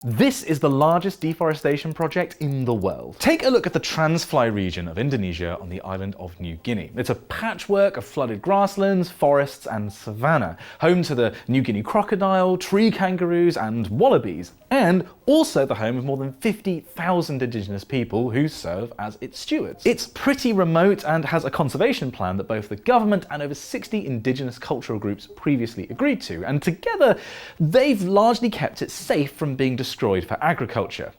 This is the largest deforestation project in the world. Take a look at the Transfly region of Indonesia on the island of New Guinea. It's a patchwork of flooded grasslands, forests and savanna, home to the New Guinea crocodile, tree kangaroos and wallabies, and also the home of more than 50,000 indigenous people who serve as its stewards. It's pretty remote and has a conservation plan that both the government and over 60 indigenous cultural groups previously agreed to, and together they've largely kept it safe from being destroyed for agriculture.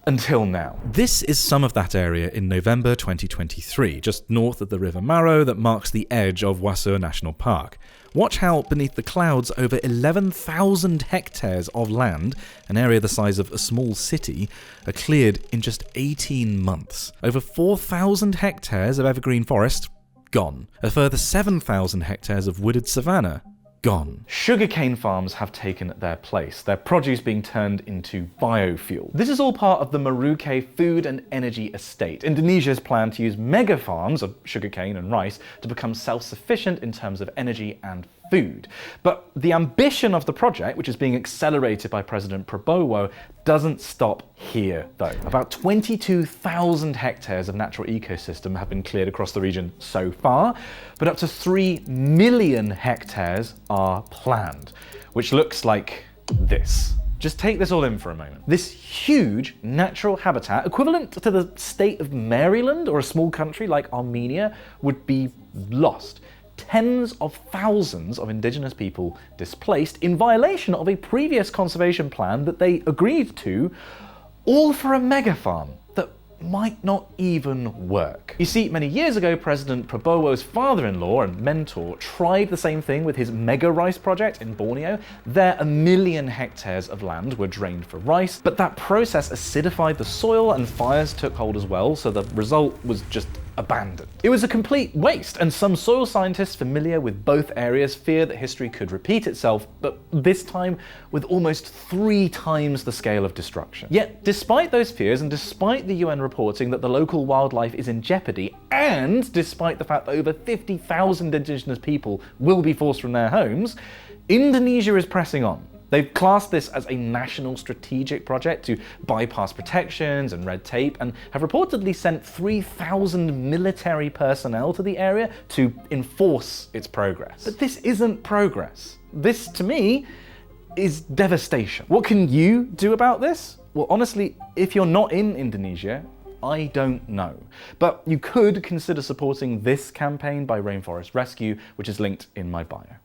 Until now. This is some of that area in November 2023, just north of the River Maro that marks the edge of Wasur National Park. Watch how beneath the clouds over 11,000 hectares of land, an area the size of a small city, are cleared in just 18 months. Over 4,000 hectares of evergreen forest, gone. A further 7,000 hectares of wooded savanna, gone. Sugarcane farms have taken their place, their produce being turned into biofuel. This is all part of the Merauke Food and Energy Estate, Indonesia's plan to use mega farms of sugarcane and rice to become self-sufficient in terms of energy and food. But the ambition of the project, which is being accelerated by President Prabowo, doesn't stop here, though. About 22,000 hectares of natural ecosystem have been cleared across the region so far, but up to 3 million hectares are planned, which looks like this. Just take this all in for a moment. This huge natural habitat, equivalent to the state of Maryland or a small country like Armenia, would be lost. Tens of thousands of indigenous people displaced in violation of a previous conservation plan that they agreed to, all for a mega farm that might not even work. You see, many years ago, President Prabowo's father-in-law and mentor tried the same thing with his mega rice project in Borneo. There, 1 million hectares of land were drained for rice, but that process acidified the soil and fires took hold as well, so the result was just abandoned. It was a complete waste, and some soil scientists familiar with both areas fear that history could repeat itself, but this time with almost 3 times the scale of destruction. Yet, despite those fears, and despite the UN reporting that the local wildlife is in jeopardy, and despite the fact that over 50,000 indigenous people will be forced from their homes, Indonesia is pressing on. They've classed this as a national strategic project to bypass protections and red tape, and have reportedly sent 3,000 military personnel to the area to enforce its progress. But this isn't progress. This, to me, is devastation. What can you do about this? Well, honestly, if you're not in Indonesia, I don't know. But you could consider supporting this campaign by Rainforest Rescue, which is linked in my bio.